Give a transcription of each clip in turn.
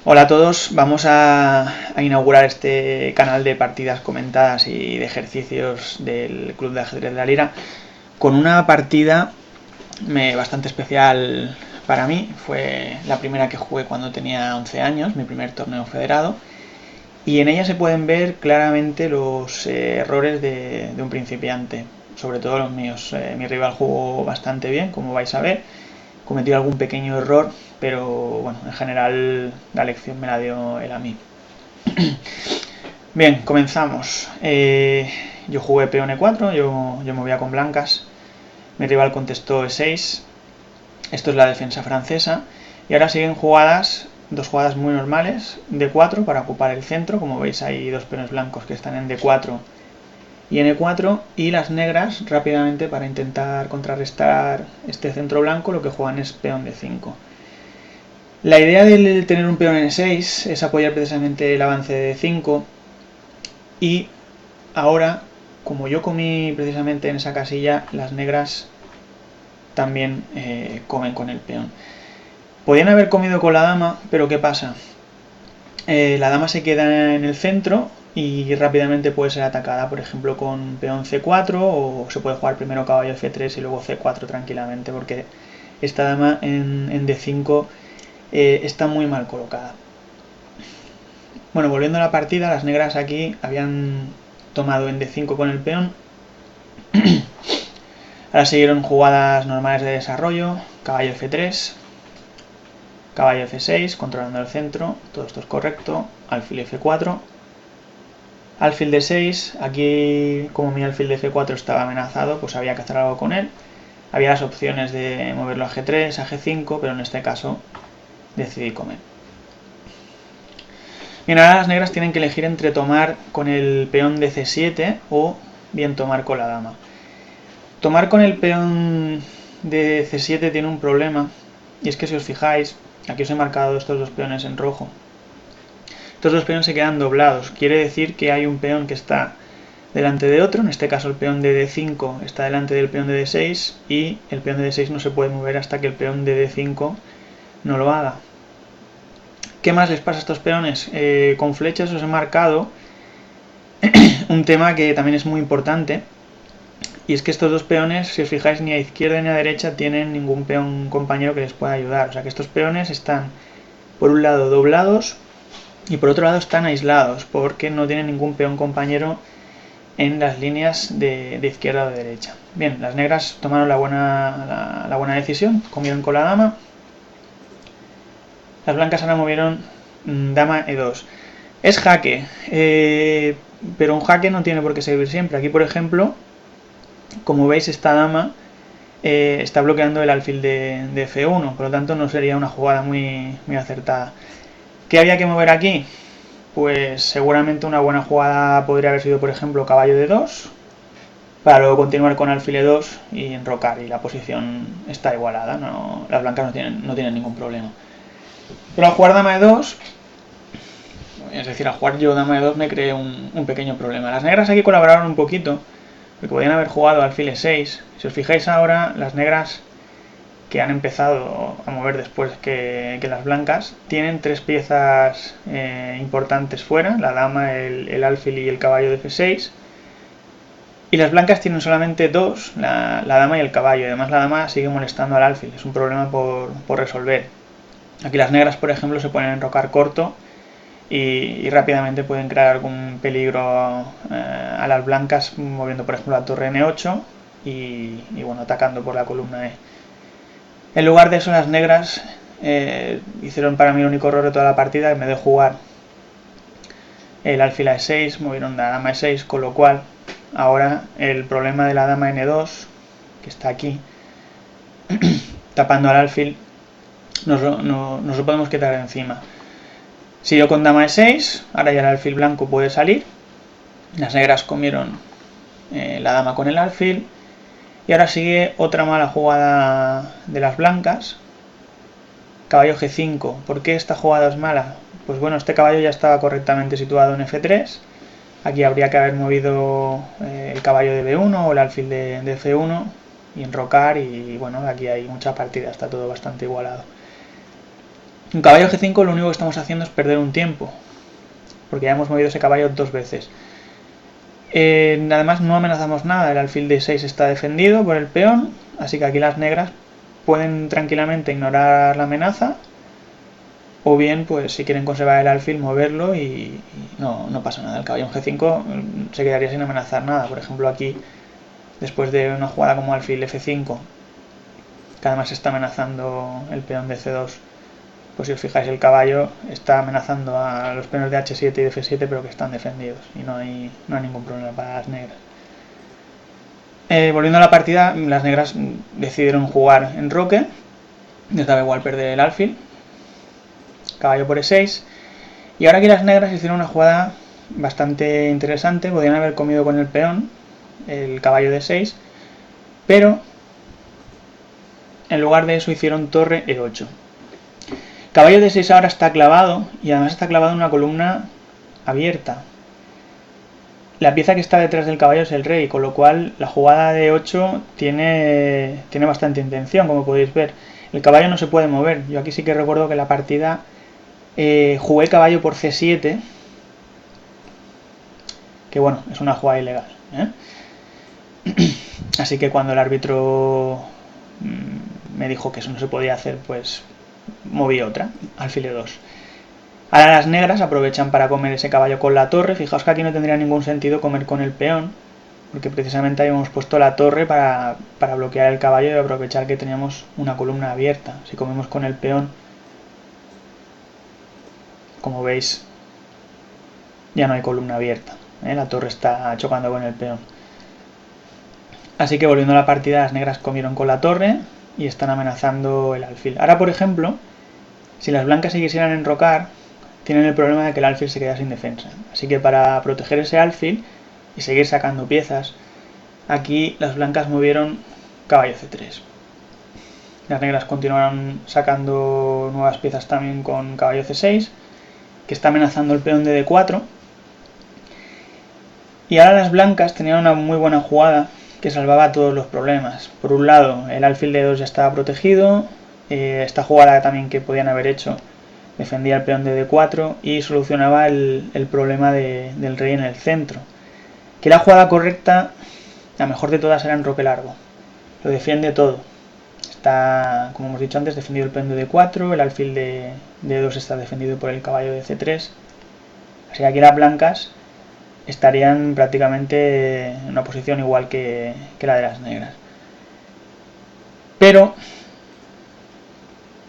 Hola a todos, vamos a inaugurar este canal de partidas comentadas y de ejercicios del Club de Ajedrez de la Lira con una partida bastante especial para mí. Fue la primera que jugué cuando tenía 11 años, mi primer torneo federado, y en ella se pueden ver claramente los errores de un principiante, sobre todo los míos. Mi rival jugó bastante bien, como vais a ver, cometió algún pequeño error, pero bueno, en general la lección me la dio él a mí. Bien, comenzamos. Yo jugué peón e4, yo movía con blancas, mi rival contestó e6, esto es la defensa francesa, y ahora siguen dos jugadas muy normales, d4 para ocupar el centro, como veis hay dos peones blancos que están en d4 y en e4, y las negras rápidamente para intentar contrarrestar este centro blanco lo que juegan es peón d5. La idea de tener un peón en e6 es apoyar precisamente el avance de d5, y ahora, como yo comí precisamente en esa casilla, las negras también comen con el peón. Podían haber comido con la dama, pero ¿qué pasa? La dama se queda en el centro y rápidamente puede ser atacada, por ejemplo con peón c4, o se puede jugar primero caballo f3 y luego c4 tranquilamente, porque esta dama en d5 está muy mal colocada. Bueno, volviendo a la partida, las negras aquí habían tomado en d5 con el peón. Ahora siguieron jugadas normales de desarrollo, caballo f3, caballo f6, controlando el centro, todo esto es correcto, alfil f4, alfil d6, aquí como mi alfil de f4 estaba amenazado, pues había que hacer algo con él. Había las opciones de moverlo a g3, a g5, pero en este caso decidí comer. Bien, ahora las negras tienen que elegir entre tomar con el peón de c7 o bien tomar con la dama. Tomar con el peón de c7 tiene un problema, y es que si os fijáis, aquí os he marcado estos dos peones en rojo. Estos dos peones se quedan doblados, quiere decir que hay un peón que está delante de otro, en este caso el peón de d5 está delante del peón de d6, y el peón de d6 no se puede mover hasta que el peón de d5 no lo haga. ¿Qué más les pasa a estos peones? Con flechas os he marcado un tema que también es muy importante, y es que estos dos peones, si os fijáis, ni a izquierda ni a derecha tienen ningún peón compañero que les pueda ayudar. O sea que estos peones están, por un lado, doblados, y por otro lado están aislados, porque no tienen ningún peón compañero en las líneas de izquierda o de derecha. Bien, las negras tomaron la buena decisión, comieron con la dama. Las blancas ahora movieron dama e2. Es jaque, pero un jaque no tiene por qué servir siempre. Aquí, por ejemplo, como veis, esta dama está bloqueando el alfil de f1, por lo tanto no sería una jugada muy acertada. ¿Qué había que mover aquí? Pues seguramente una buena jugada podría haber sido, por ejemplo, caballo de 2, para luego continuar con alfil e2 y enrocar, y la posición está igualada, las blancas no tienen ningún problema. Pero al jugar dama e2, es decir, al jugar yo dama e2 me creé un pequeño problema. Las negras aquí colaboraron un poquito, porque podían haber jugado alfil e6. Si os fijáis ahora, las negras que han empezado a mover después que las blancas tienen tres piezas importantes fuera, la dama, el alfil y el caballo de f6, y las blancas tienen solamente dos, la dama y el caballo, y además la dama sigue molestando al alfil, es un problema por resolver. Aquí las negras, por ejemplo, se pueden enrocar corto y rápidamente pueden crear algún peligro a las blancas, moviendo por ejemplo la torre n8 y bueno, atacando por la columna e. En lugar de eso, las negras hicieron para mí el único error de toda la partida, que me dejó jugar el alfil a e6, movieron la dama e6, con lo cual ahora el problema de la dama n2, que está aquí tapando al alfil, nos lo podemos quitar de encima. Siguió con dama e6, ahora ya el alfil blanco puede salir, las negras comieron la dama con el alfil, y ahora sigue otra mala jugada de las blancas, caballo g5. ¿Por qué esta jugada es mala? Pues bueno, este caballo ya estaba correctamente situado en f3, aquí habría que haber movido el caballo de b1 o el alfil de f1 y enrocar, y bueno, aquí hay mucha partida, está todo bastante igualado. Un caballo G5 lo único que estamos haciendo es perder un tiempo, porque ya hemos movido ese caballo 2 veces. Además no amenazamos nada, el alfil de 6 está defendido por el peón, así que aquí las negras pueden tranquilamente ignorar la amenaza, o bien pues si quieren conservar el alfil moverlo y no pasa nada. El caballo en G5 se quedaría sin amenazar nada. Por ejemplo aquí, después de una jugada como alfil F5, que además está amenazando el peón de C2, pues si os fijáis el caballo está amenazando a los peones de H7 y de F7, pero que están defendidos y no hay ningún problema para las negras. Volviendo a la partida, las negras decidieron jugar en roque, les daba igual perder el alfil, caballo por E6, y ahora aquí las negras hicieron una jugada bastante interesante. Podían haber comido con el peón, el caballo de 6, pero en lugar de eso hicieron torre E8. Caballo de 6 ahora está clavado, y además está clavado en una columna abierta. La pieza que está detrás del caballo es el rey, con lo cual la jugada de 8 tiene bastante intención, como podéis ver. El caballo no se puede mover. Yo aquí sí que recuerdo que en la partida jugué caballo por C7, que bueno, es una jugada ilegal, ¿eh? Así que cuando el árbitro me dijo que eso no se podía hacer, pues moví otra, alfil E2. Ahora las negras aprovechan para comer ese caballo con la torre. Fijaos que aquí no tendría ningún sentido comer con el peón, porque precisamente habíamos puesto la torre para bloquear el caballo y aprovechar que teníamos una columna abierta. Si comemos con el peón, como veis, ya no hay columna abierta, ¿eh? La torre está chocando con el peón. Así que volviendo a la partida, las negras comieron con la torre y están amenazando el alfil. Ahora, por ejemplo, si las blancas se quisieran enrocar, tienen el problema de que el alfil se queda sin defensa. Así que para proteger ese alfil y seguir sacando piezas, aquí las blancas movieron caballo C3. Las negras continuaron sacando nuevas piezas también con caballo C6, que está amenazando el peón de D4. Y ahora las blancas tenían una muy buena jugada que salvaba todos los problemas. Por un lado, el alfil de 2 ya estaba protegido, esta jugada también que podían haber hecho defendía el peón de D4 y solucionaba el problema del rey en el centro. Que la jugada correcta, la mejor de todas, era en roque largo. Lo defiende todo. Está, como hemos dicho antes, defendido el peón de D4, el alfil de D2 está defendido por el caballo de C3. Así que aquí las blancas estarían prácticamente en una posición igual que la de las negras. Pero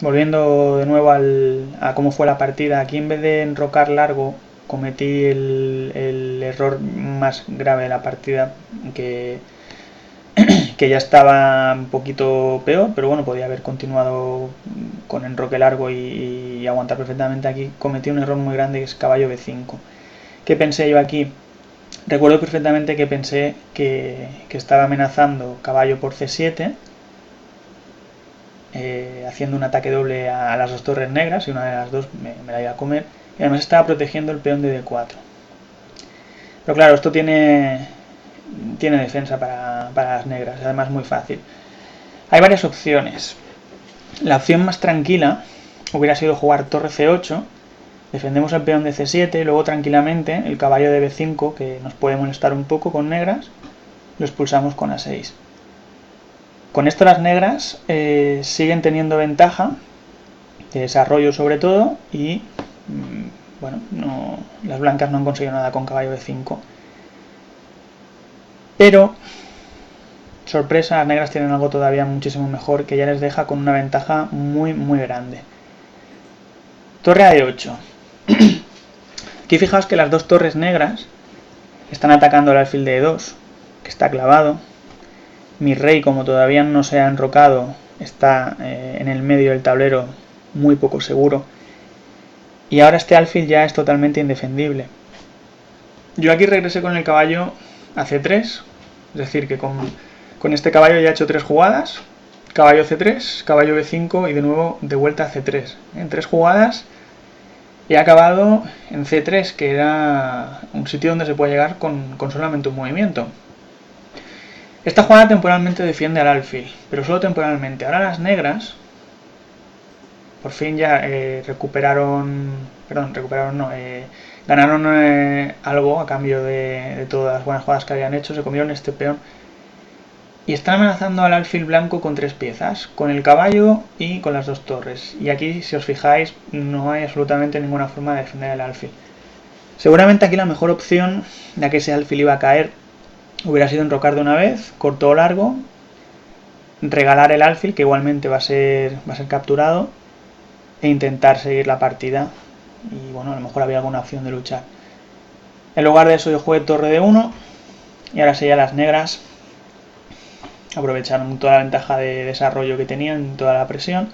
volviendo de nuevo a cómo fue la partida, aquí en vez de enrocar largo cometí el error más grave de la partida, que ya estaba un poquito peor, pero bueno, podía haber continuado con enroque largo y aguantar perfectamente. Aquí cometí un error muy grande, que es caballo B5. ¿Qué pensé yo aquí? Recuerdo perfectamente que pensé que estaba amenazando caballo por C7, haciendo un ataque doble a las dos torres negras, y una de las dos me la iba a comer, y además estaba protegiendo el peón de D4. Pero claro, esto tiene defensa para las negras, además muy fácil. Hay varias opciones. La opción más tranquila hubiera sido jugar torre C8, defendemos el peón de C7 y luego tranquilamente el caballo de B5, que nos puede molestar un poco con negras, lo expulsamos con A6. Con esto las negras siguen teniendo ventaja de desarrollo sobre todo, y bueno, las blancas no han conseguido nada con caballo B5. Pero, sorpresa, las negras tienen algo todavía muchísimo mejor, que ya les deja con una ventaja muy muy grande. Torre a E8. Aquí fijaos que las dos torres negras están atacando el alfil de E2, que está clavado. Mi rey, como todavía no se ha enrocado, está en el medio del tablero, muy poco seguro. Y ahora este alfil ya es totalmente indefendible. Yo aquí regresé con el caballo a C3, es decir, que con este caballo ya he hecho 3 jugadas. Caballo C3, caballo B5 y de nuevo de vuelta a C3. En 3 jugadas he acabado en C3, que era un sitio donde se puede llegar con solamente un movimiento. Esta jugada temporalmente defiende al alfil, pero solo temporalmente. Ahora las negras por fin ya ganaron algo a cambio de todas las buenas jugadas que habían hecho. Se comieron este peón y están amenazando al alfil blanco con 3 piezas, con el caballo y con las 2 torres. Y aquí, si os fijáis, no hay absolutamente ninguna forma de defender el alfil. Seguramente aquí la mejor opción, ya que ese alfil iba a caer, hubiera sido enrocar de una vez, corto o largo, regalar el alfil, que igualmente va a ser capturado, e intentar seguir la partida. Y bueno, a lo mejor había alguna opción de luchar. En lugar de eso yo jugué torre de 1 y ahora sí, ya las negras aprovecharon toda la ventaja de desarrollo que tenían, toda la presión,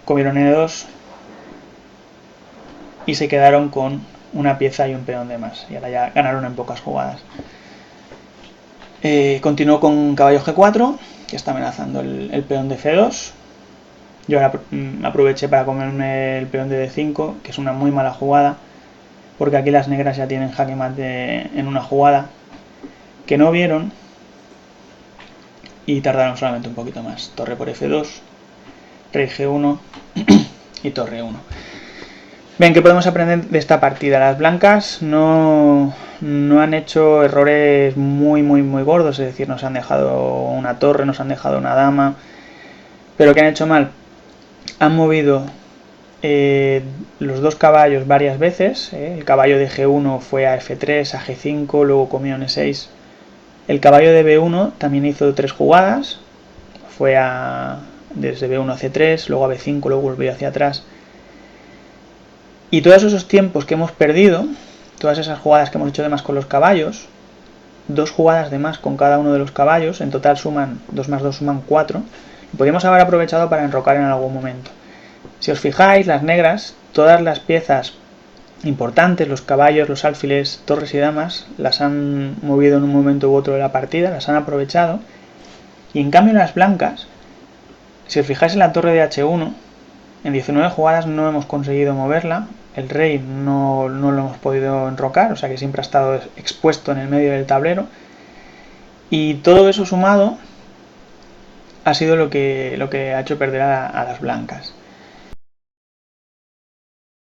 comieron N2 y se quedaron con una pieza y un peón de más, y ahora ya ganaron en pocas jugadas. Continuó con caballo G4, que está amenazando el peón de C2. Yo ahora aproveché para comerme el peón de D5, que es una muy mala jugada, porque aquí las negras ya tienen jaque mate en una jugada que no vieron y tardaron solamente un poquito más. Torre por F2, rey G1 y torre 1. Ven, ¿qué podemos aprender de esta partida? Las blancas no han hecho errores muy gordos, es decir, nos han dejado una torre, nos han dejado una dama, pero ¿qué han hecho mal? Han movido los 2 caballos varias veces, el caballo de G1 fue a F3, a G5, luego comió N6. El caballo de B1 también hizo 3 jugadas, fue desde B1 a C3, luego a B5, luego volvió hacia atrás. Y todos esos tiempos que hemos perdido, todas esas jugadas que hemos hecho de más con los caballos, 2 jugadas de más con cada uno de los caballos, en total suman 2 más 2 suman 4, y podríamos haber aprovechado para enrocar en algún momento. Si os fijáis, las negras, todas las piezas importantes, los caballos, los alfiles, torres y damas, las han movido en un momento u otro de la partida, las han aprovechado, y en cambio las blancas, si os fijáis en la torre de H1, en 19 jugadas no hemos conseguido moverla, el rey no lo hemos podido enrocar, o sea que siempre ha estado expuesto en el medio del tablero, y todo eso sumado ha sido lo que ha hecho perder a las blancas.